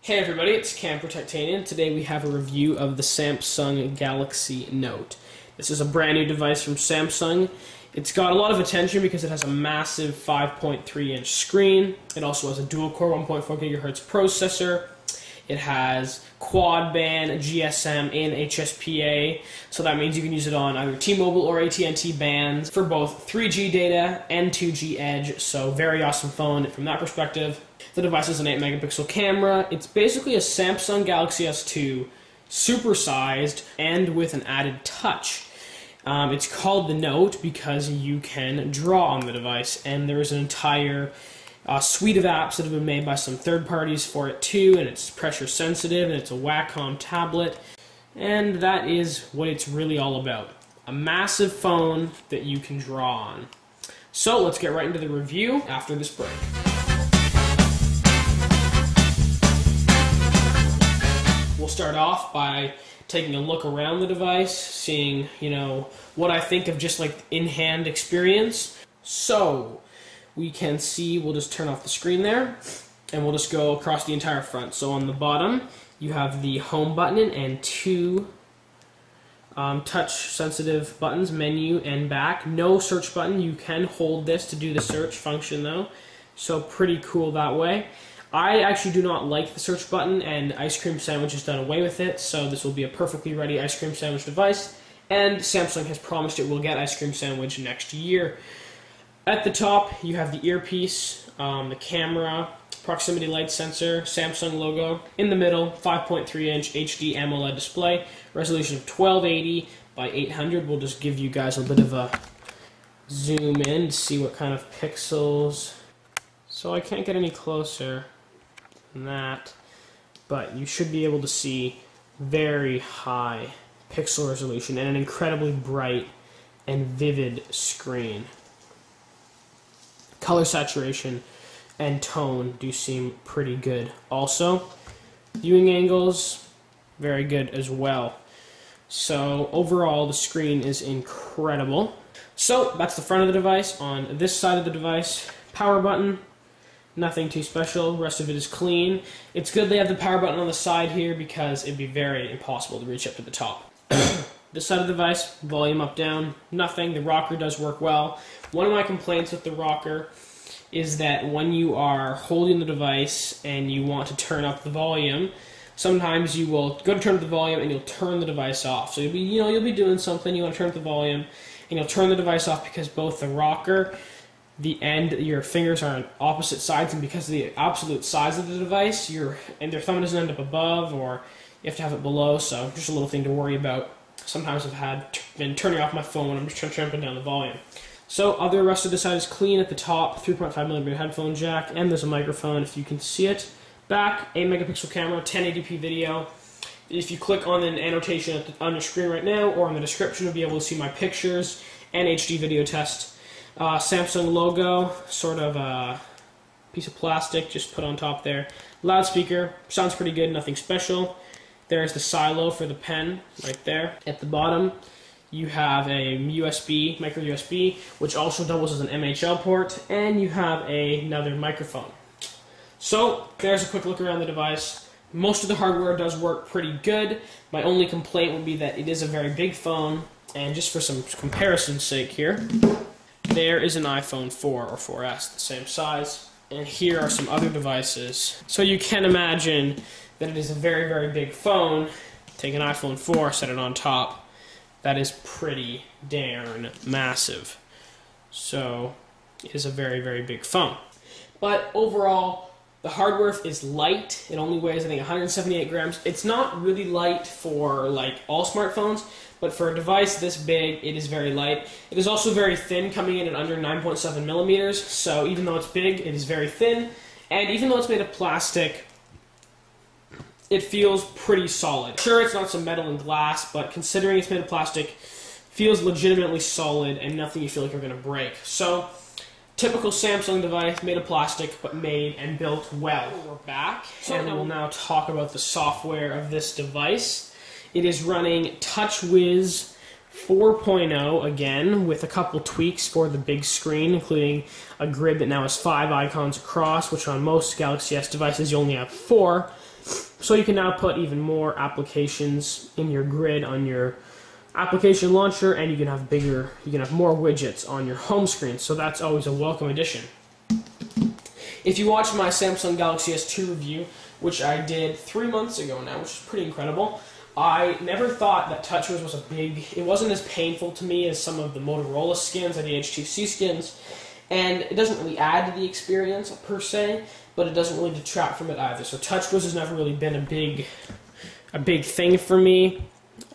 Hey everybody, it's Cam Protectanian. Today we have a review of the Samsung Galaxy Note. This is a brand new device from Samsung. It's got a lot of attention because it has a massive 5.3-inch screen. It also has a dual-core 1.4 GHz processor. It has quad-band GSM and HSPA, so that means you can use it on either T-Mobile or AT&T bands for both 3G data and 2G Edge, so very awesome phone from that perspective. The device has an 8-megapixel camera. It's basically a Samsung Galaxy S2 supersized and with an added touch. It's called the Note because you can draw on the device, and there is an entire suite of apps that have been made by some third parties for it too, and it's pressure sensitive, and it's a Wacom tablet, and that is what it's really all about. A massive phone that you can draw on. So let's get right into the review after this break. We'll start off by taking a look around the device, seeing, what I think of just like in-hand experience. So we can see, we'll just turn off the screen there, and we'll just go across the entire front. So on the bottom, you have the home button and two touch-sensitive buttons, menu and back. No search button. You can hold this to do the search function though, so pretty cool that way. I actually do not like the search button, and ice cream sandwich has done away with it, so this will be a perfectly ready ice cream sandwich device, and Samsung has promised it will get ice cream sandwich next year. At the top, you have the earpiece, the camera, proximity light sensor, Samsung logo. In the middle, 5.3-inch HD AMOLED display, resolution of 1280 by 800. We'll just give you guys a bit of a zoom in to see what kind of pixels. So I can't get any closer than that, but you should be able to see very high pixel resolution and an incredibly bright and vivid screen. Color saturation and tone do seem pretty good. Also, viewing angles, very good as well. So overall, the screen is incredible. So that's the front of the device. On this side of the device, power button, nothing too special. The rest of it is clean. It's good they have the power button on the side here because it'd be very impossible to reach up to the top. This side of the device, volume up, down, nothing. The rocker does work well. One of my complaints with the rocker is that when you are holding the device and you want to turn up the volume, sometimes you will go to turn up the volume and you'll turn the device off. So you'll be doing something, you want to turn up the volume, and you'll turn the device off because both the rocker, the end, your fingers are on opposite sides, and because of the absolute size of the device, your thumb doesn't end up above, or you have to have it below, so just a little thing to worry about. Sometimes I've been turning off my phone when I'm just turning down the volume. So other rest of the side is clean. At the top, 3.5mm headphone jack, and there's a microphone if you can see it. Back, 8-megapixel camera, 1080p video. If you click on an annotation on your screen right now, or in the description, you'll be able to see my pictures and HD video test. Samsung logo, sort of a piece of plastic just put on top there. Loudspeaker, sounds pretty good, nothing special. There's the silo for the pen right there. At the bottom, you have a USB, micro USB, which also doubles as an MHL port, and you have another microphone. So there's a quick look around the device. Most of the hardware does work pretty good. My only complaint would be that it is a very big phone, and just for some comparison's sake here, there is an iPhone 4 or 4S, the same size, and here are some other devices. So you can imagine that it is a very, very big phone. Take an iPhone 4, set it on top. That is pretty darn massive. So it is a very, very big phone. But overall, the hardware is light. It only weighs, I think, 178 grams. It's not really light for like all smartphones, but for a device this big, it is very light. It is also very thin, coming in at under 9.7 millimeters. So even though it's big, it is very thin. And even though it's made of plastic, it feels pretty solid. Sure, it's not some metal and glass, but considering it's made of plastic, feels legitimately solid and nothing you feel like you're going to break. So, typical Samsung device, made of plastic, but made and built well. We're back, and we'll now talk about the software of this device. It is running TouchWiz 4.0 again, with a couple tweaks for the big screen, including a grid that now has 5 icons across, which on most Galaxy S devices you only have 4. So you can now put even more applications in your grid on your application launcher, and you can have more widgets on your home screen. So that's always a welcome addition. If you watched my Samsung Galaxy S2 review, which I did 3 months ago now, which is pretty incredible, I never thought that TouchWiz was it wasn't as painful to me as some of the Motorola skins or the HTC skins, and it doesn't really add to the experience per se, but it doesn't really detract from it either. So TouchWiz has never really been a big thing for me.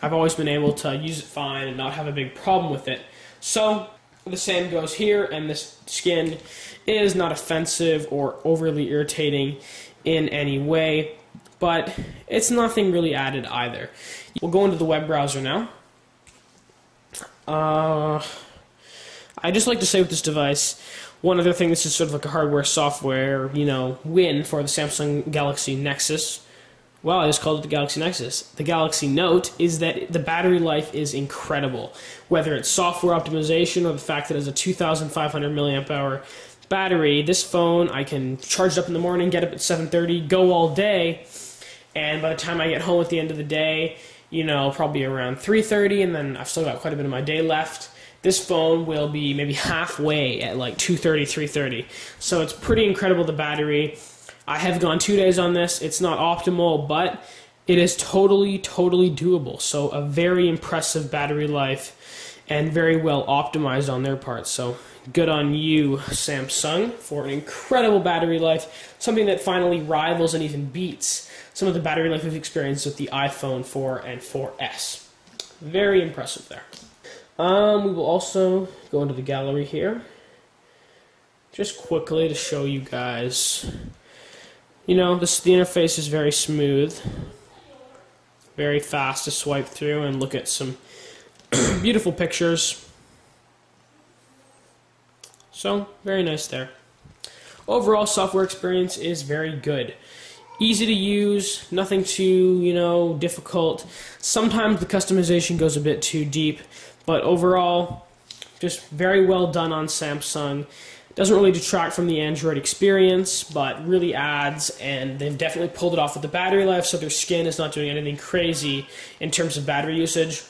I've always been able to use it fine and not have a big problem with it. So the same goes here, and this skin is not offensive or overly irritating in any way, but it's nothing really added either. We'll go into the web browser now. I just like to say with this device, one other thing, this is sort of like a hardware software, win for the Samsung Galaxy Nexus. Well, I just called it the Galaxy Nexus. The Galaxy Note is that the battery life is incredible. Whether it's software optimization or the fact that it has a 2,500 milliamp hour battery, this phone, I can charge it up in the morning, get up at 7:30, go all day, and by the time I get home at the end of the day, probably around 3:30, and then I've still got quite a bit of my day left, this phone will be maybe halfway at like 2:30, 3:30. So it's pretty incredible, the battery. I have gone 2 days on this. It's not optimal, but it is totally doable. So a very impressive battery life and very well optimized on their part. So good on you, Samsung, for an incredible battery life, something that finally rivals and even beats some of the battery life we've experienced with the iPhone 4 and 4S. Very impressive there. We will also go into the gallery here, just quickly to show you guys. The interface is very smooth, very fast to swipe through and look at some beautiful pictures. So, very nice there. Overall, software experience is very good. Easy to use, nothing too, difficult. Sometimes the customization goes a bit too deep, but overall, just very well done on Samsung. Doesn't really detract from the Android experience, but really adds, and they've definitely pulled it off with the battery life, so their skin is not doing anything crazy in terms of battery usage.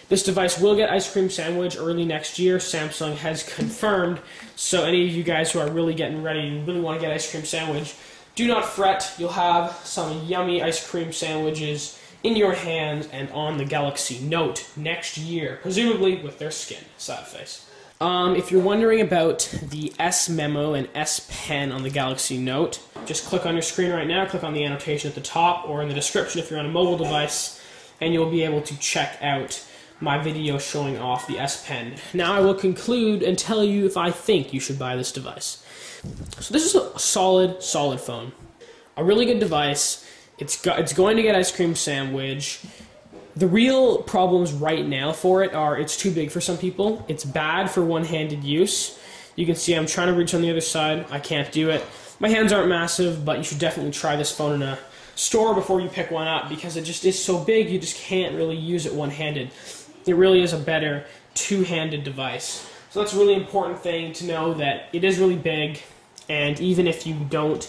This device will get Ice Cream Sandwich early next year. Samsung has confirmed, so any of you guys who are really getting ready and really want to get Ice Cream Sandwich, do not fret. You'll have some yummy ice cream sandwiches in your hands and on the Galaxy Note next year, presumably with their skin side face. If you're wondering about the S Memo and S Pen on the Galaxy Note, just click on your screen right now, click on the annotation at the top or in the description if you're on a mobile device, and you'll be able to check out my video showing off the S Pen. Now I will conclude and tell you if I think you should buy this device. So this is a solid phone. A really good device. It's going to get Ice Cream Sandwich. The real problems right now for it are it's too big for some people. It's bad for one-handed use. You can see I'm trying to reach on the other side. I can't do it. My hands aren't massive, but you should definitely try this phone in a store before you pick one up because it just is so big you just can't really use it one-handed. It really is a better two-handed device. So that's a really important thing to know, that it is really big, and even if you want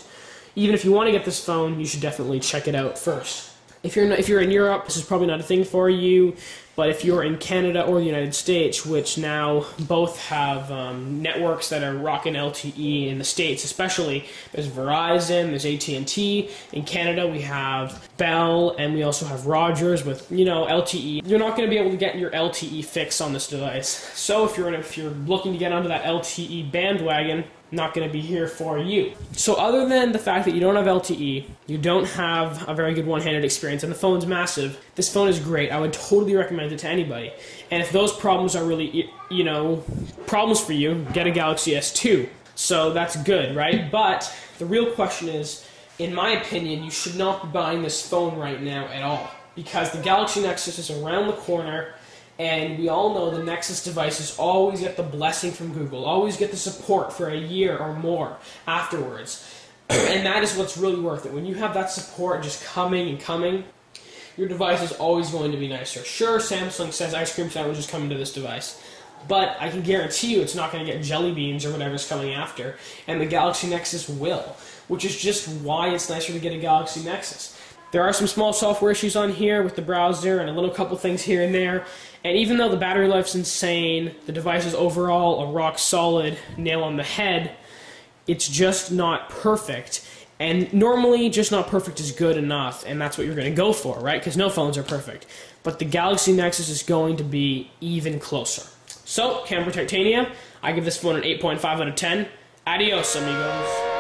to get this phone, you should definitely check it out first. If you're in Europe, this is probably not a thing for you, but if you're in Canada or the United States, which now both have networks that are rocking LTE in the States especially, there's Verizon, there's AT&T. In Canada we have Bell, and we also have Rogers with LTE. You're not going to be able to get your LTE fix on this device. So if you're looking to get onto that LTE bandwagon, not going to be here for you. So other than the fact that you don't have LTE, you don't have a very good one-handed experience, and the phone's massive, this phone is great. I would totally recommend it to anybody. And if those problems are really, problems for you, get a Galaxy S2. So that's good, right? But the real question is, in my opinion, you should not be buying this phone right now at all, because the Galaxy Nexus is around the corner. And we all know the Nexus devices always get the blessing from Google, always get the support for a year or more afterwards. And that is what's really worth it. When you have that support just coming and coming, your device is always going to be nicer. Sure, Samsung says ice cream sandwiches coming to this device, but I can guarantee you it's not going to get jelly beans or whatever's coming after, and the Galaxy Nexus will, which is just why it's nicer to get a Galaxy Nexus. There are some small software issues on here with the browser and a little couple things here and there, and even though the battery life's insane, the device is overall a rock solid nail on the head, it's just not perfect. And normally, just not perfect is good enough, and that's what you're going to go for, right? Because no phones are perfect. But the Galaxy Nexus is going to be even closer. So, Camera Titania, I give this phone an 8.5 out of 10. Adios, amigos.